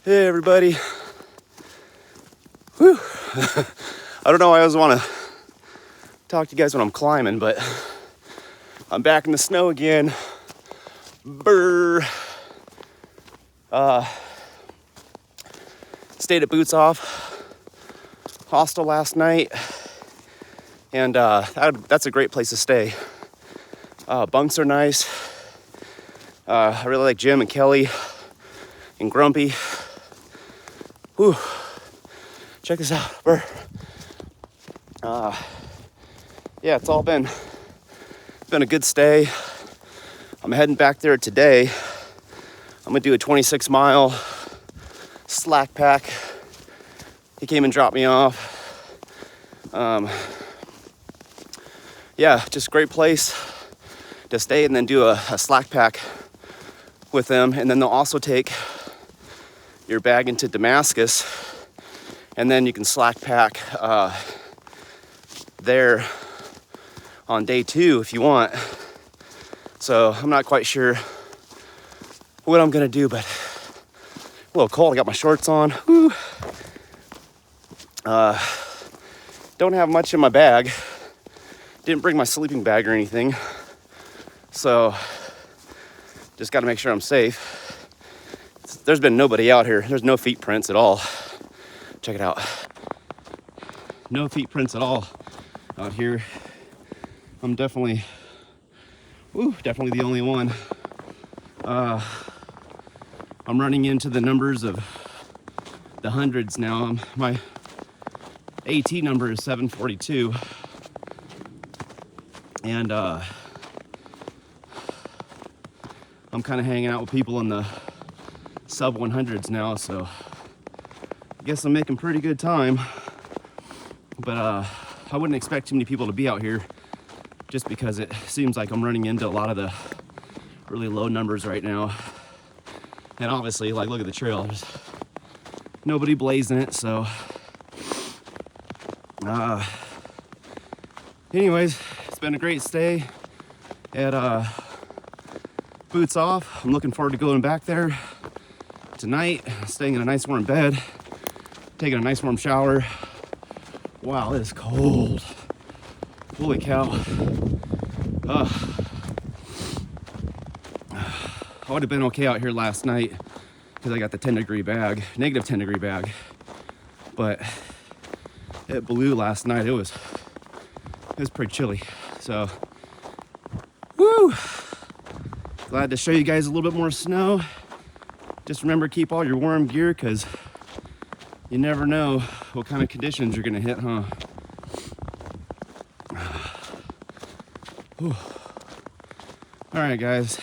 Hey everybody. Whew. I don't know why I always want to talk to you guys when I'm climbing, but I'm back in the snow again. Brr. Stayed at Boots Off Hostel last night, and that's a great place to stay. Bunks are nice. I really like Jim and Kelly and Grumpy. Whew. Check this out. Brr. Yeah, it's been a good stay. I'm heading back there today. I'm gonna do a 26-mile slack pack. He came and dropped me off. Yeah, just great place to stay and then do a slack pack with them. And then they'll also take your bag into Damascus, and then you can slack pack there on day 2 if you want. So I'm not quite sure what I'm gonna do, but a little cold. I got my shorts on. Woo. Don't have much in my bag. Didn't bring my sleeping bag or anything. So just gotta make sure I'm safe. There's been nobody out here. There's no feet prints at all. Check it out. No feet prints at all out here. I'm definitely the only one. I'm running into the numbers of the hundreds now. My AT number is 742. And I'm kind of hanging out with people in the sub 100s now, so I guess I'm making pretty good time. But I wouldn't expect too many people to be out here, just because it seems like I'm running into a lot of the really low numbers right now. And obviously, like, look at the trail. There's nobody blazing it, so anyways, it's been a great stay at Boots Off. I'm looking forward to going back there tonight, staying in a nice warm bed, taking a nice warm shower. Wow, it is cold. Holy cow. I would have been okay out here last night because I got the 10-degree bag, negative 10-degree bag. But it blew last night. It was pretty chilly. So, woo! Glad to show you guys a little bit more snow. Just remember, keep all your warm gear, because you never know what kind of conditions you're gonna hit, huh? Whew. All right, guys.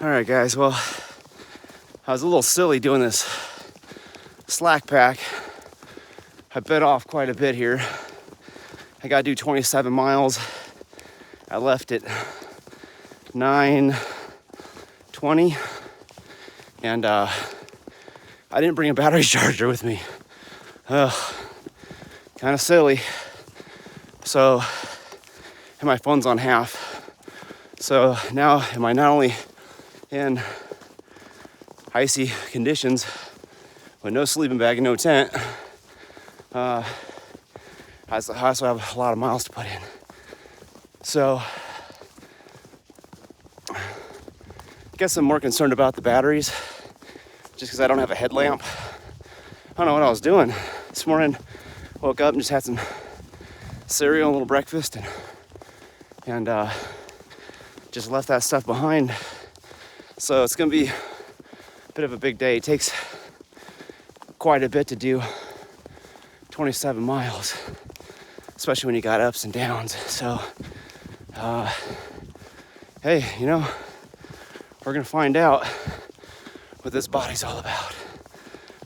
All right, guys, well, I was a little silly doing this slack pack. I bit off quite a bit here. I gotta do 27 miles. I left at 9:20, and I didn't bring a battery charger with me. Kind of silly. So, and my phone's on half. So now am I not only in icy conditions, with no sleeping bag and no tent. I also have a lot of miles to put in. So I guess I'm more concerned about the batteries just because I don't have a headlamp. I don't know what I was doing. This morning, woke up and just had some cereal, a little breakfast, and just left that stuff behind. So it's gonna be a bit of a big day. It takes quite a bit to do 27 miles, especially when you got ups and downs. So, hey, you know, we're gonna find out what this body's all about.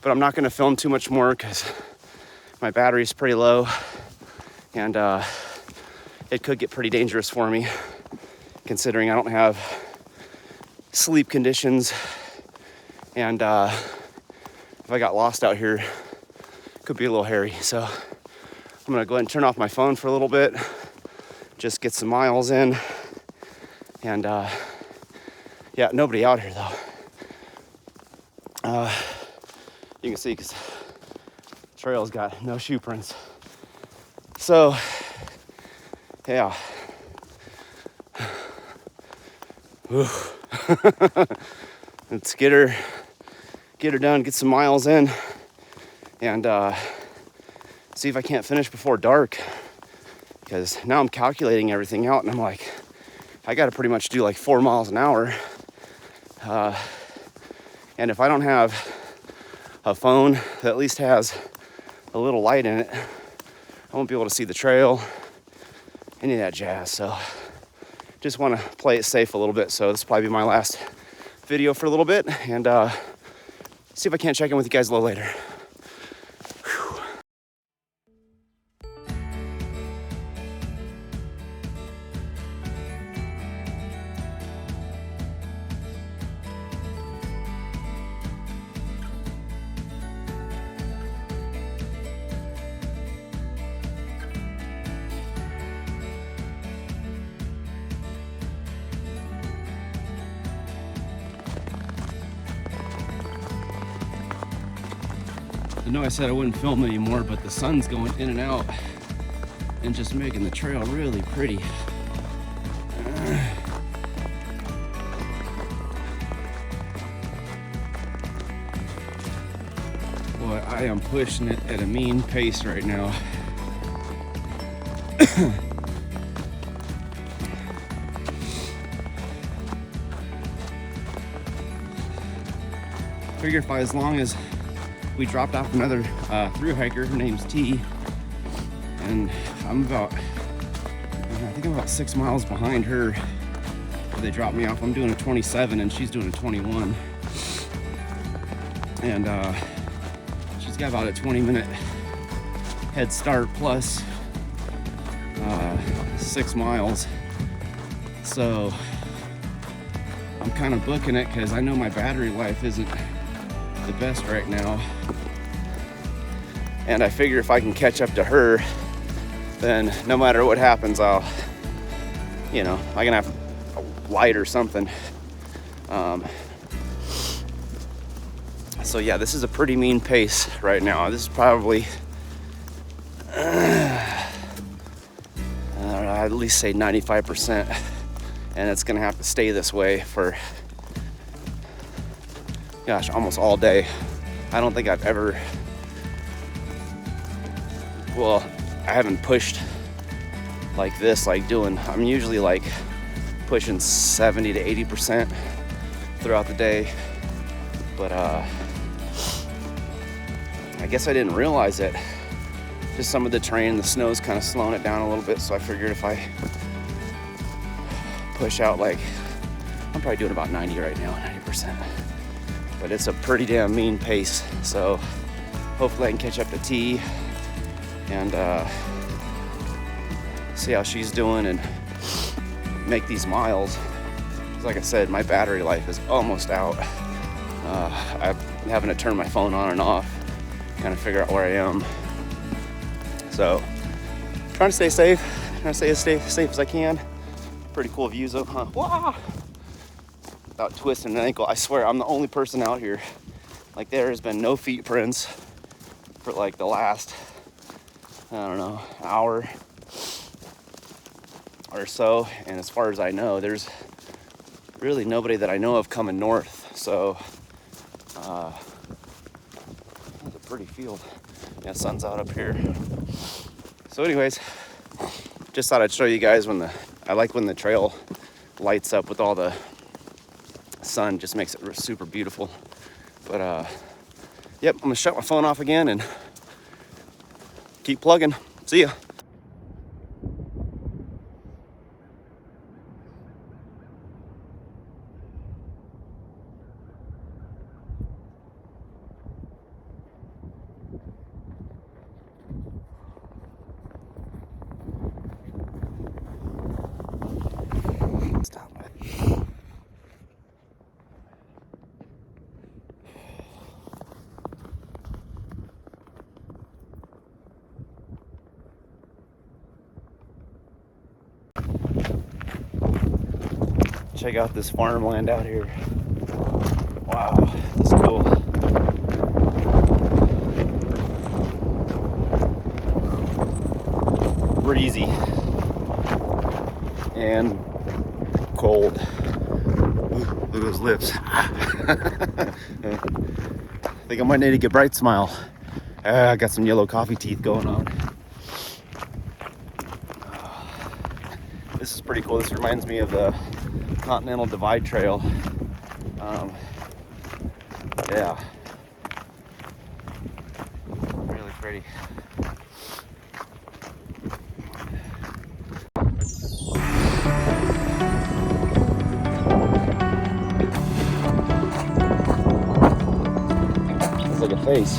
But I'm not gonna film too much more because my battery's pretty low, and it could get pretty dangerous for me, considering I don't have sleep conditions, and if I got lost out here, it could be a little hairy. So I'm gonna go ahead and turn off my phone for a little bit, just get some miles in, and yeah, nobody out here though. You can see because the trail's got no shoe prints. So yeah. Let's get her done, get some miles in, and see if I can't finish before dark, because now I'm calculating everything out and I'm like, I gotta pretty much do like 4 miles an hour, and if I don't have a phone that at least has a little light in it, I won't be able to see the trail, any of that jazz. So just want to play it safe a little bit. So this will probably be my last video for a little bit, and see if I can't check in with you guys a little later. I know I said I wouldn't film anymore, but the sun's going in and out and just making the trail really pretty. Boy, I am pushing it at a mean pace right now. Figure if as long as we dropped off another thru hiker, her name's T, and I think I'm about 6 miles behind her. Where they dropped me off. I'm doing a 27 and she's doing a 21, and she's got about a 20-minute head start plus 6 miles. So I'm kind of booking it because I know my battery life isn't the best right now, and I figure if I can catch up to her, then no matter what happens, I can have a light or something. So yeah, this is a pretty mean pace right now. This is probably I'd at least say 95%, and it's gonna have to stay this way for, gosh, almost all day. I don't think I've ever, I haven't pushed like this, I'm usually like pushing 70 to 80% throughout the day, but I guess I didn't realize it. Just some of the terrain, the snow's kind of slowing it down a little bit, so I figured if I push out, I'm probably doing about 90 right now, 90%. But it's a pretty damn mean pace, so hopefully I can catch up to T and see how she's doing and make these miles. Like I said, my battery life is almost out. I'm having to turn my phone on and off, kind of figure out where I am. So trying to stay safe, trying to stay as safe as I can. Pretty cool views though, huh? Wah! Without twisting an ankle. I swear I'm the only person out here Like there has been no feet prints for like the last, I don't know, hour or so. And as far as I know, there's really nobody that I know of coming north. So that's a pretty field. Yeah, sun's out up here. So anyways, just thought I'd show you guys I like when the trail lights up with all the sun, just makes it super beautiful. But yep, I'm gonna shut my phone off again and keep plugging. See ya. Stop it. Check out this farmland out here. Wow, that's cool. Breezy and cold. Ooh, look at those lips. I think I might need to get Bright Smile. I got some yellow coffee teeth going on. This is pretty cool. This reminds me of the Continental Divide Trail. Yeah, really pretty. It's like a face.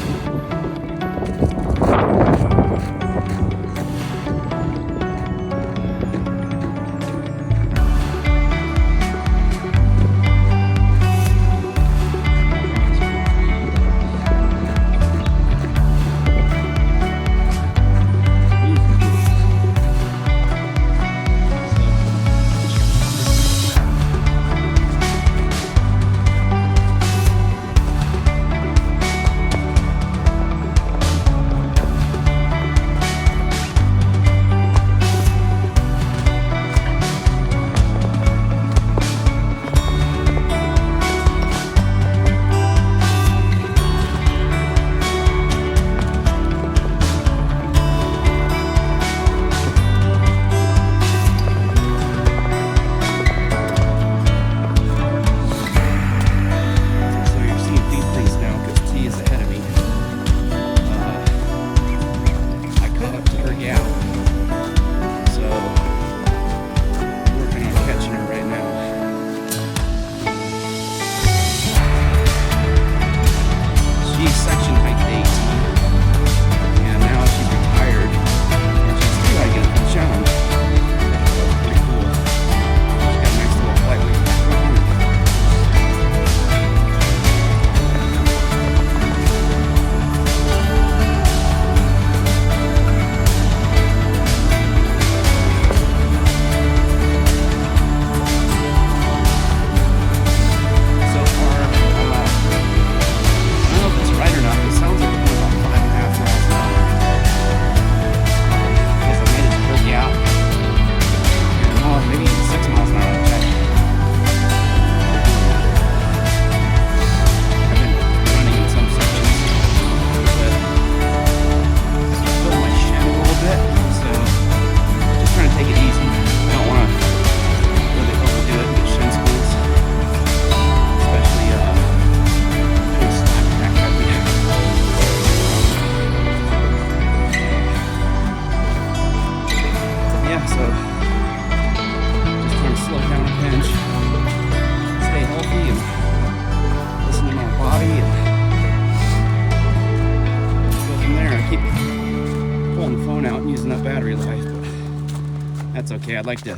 battery life, but that's okay. I'd like to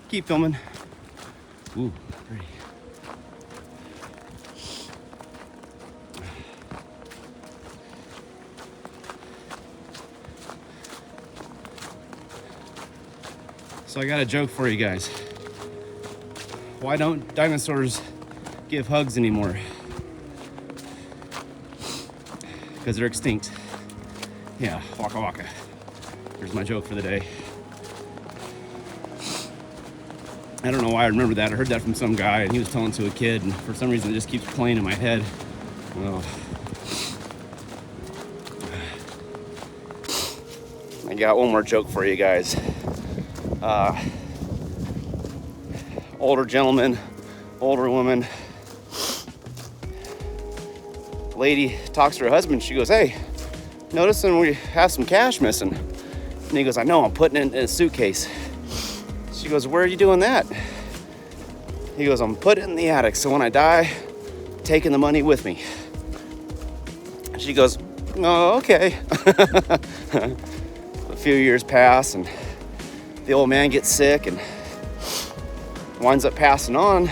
keep filming. Ooh, pretty. So I got a joke for you guys. Why don't dinosaurs give hugs anymore? because they're extinct. Yeah, waka waka. Here's my joke for the day. I don't know why I remember that. I heard that from some guy, and he was telling to a kid, and for some reason it just keeps playing in my head. Oh. I got one more joke for you guys. Older gentleman, older woman. Lady talks to her husband. She goes, "Hey, noticing we have some cash missing." And he goes, "I know, I'm putting it in a suitcase." She goes, "Where are you doing that?" He goes, "I'm putting it in the attic, so when I die, I'm taking the money with me." And she goes, "Oh, okay." A few years pass, and the old man gets sick and winds up passing on.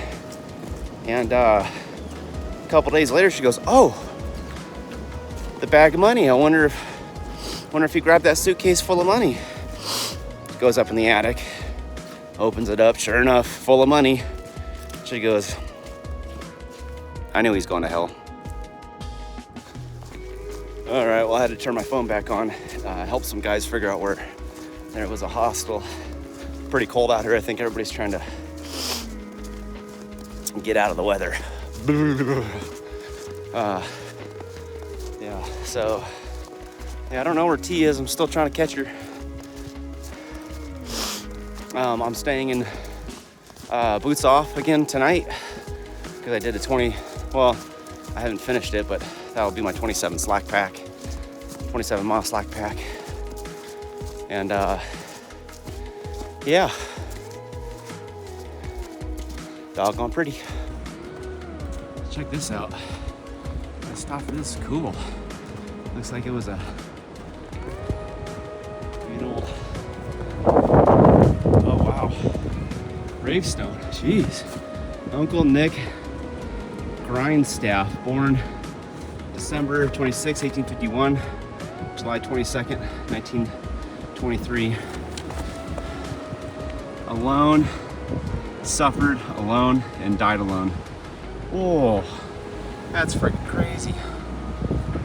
And a couple days later, she goes, "Oh, the bag of money. I wonder if he grabbed that suitcase full of money." Goes up in the attic, opens it up, sure enough, full of money. She goes, "I knew he's going to hell." All right, well, I had to turn my phone back on, help some guys figure out where there was a hostel. Pretty cold out here. I think everybody's trying to get out of the weather. I don't know where T is. I'm still trying to catch her. I'm staying in Boots Off again tonight because I did a 20, well, I haven't finished it, but that'll be my 27 slack pack, 27 mile slack pack. And yeah, doggone pretty. Check this out. The stuff is cool. Looks like it was a old, oh wow, gravestone. Jeez. Uncle Nick Grindstaff, born December 26, 1851, July 22nd, 1923. Alone, suffered alone, and died alone. Oh, that's freaking crazy.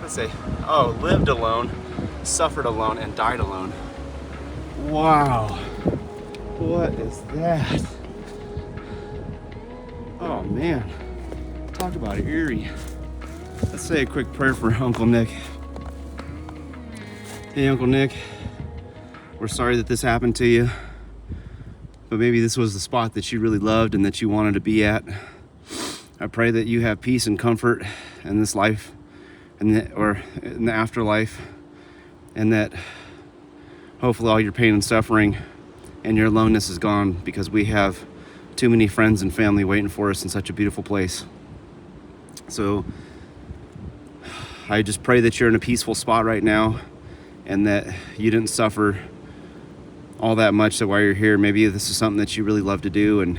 Let's say, oh, lived alone, suffered alone, and died alone. Wow, what is that? Oh man, talk about eerie. Let's say a quick prayer for Uncle Nick. Hey, Uncle Nick, we're sorry that this happened to you, but maybe this was the spot that you really loved and that you wanted to be at. I pray that you have peace and comfort in this life, or in the afterlife, and that hopefully all your pain and suffering and your aloneness is gone, because we have too many friends and family waiting for us in such a beautiful place. So I just pray that you're in a peaceful spot right now, and that you didn't suffer all that much, that while you're here, maybe this is something that you really love to do. And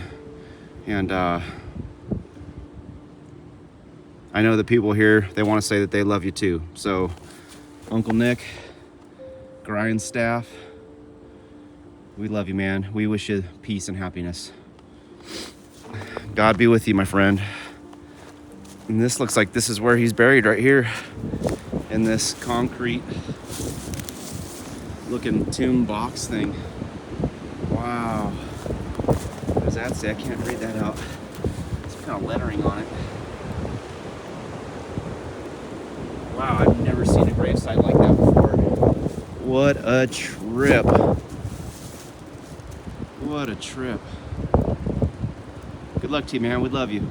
I know the people here, they want to say that they love you too. So Uncle Nick Grindstaff, we love you, man. We wish you peace and happiness. God be with you, my friend. And this looks like this is where he's buried, right here in this concrete looking tomb box thing. Wow. What does that say? I can't read that out. Some kind of lettering on it. Wow, I've never seen a gravesite like that before. What a trip. What a trip. Good luck to you, man. We love you.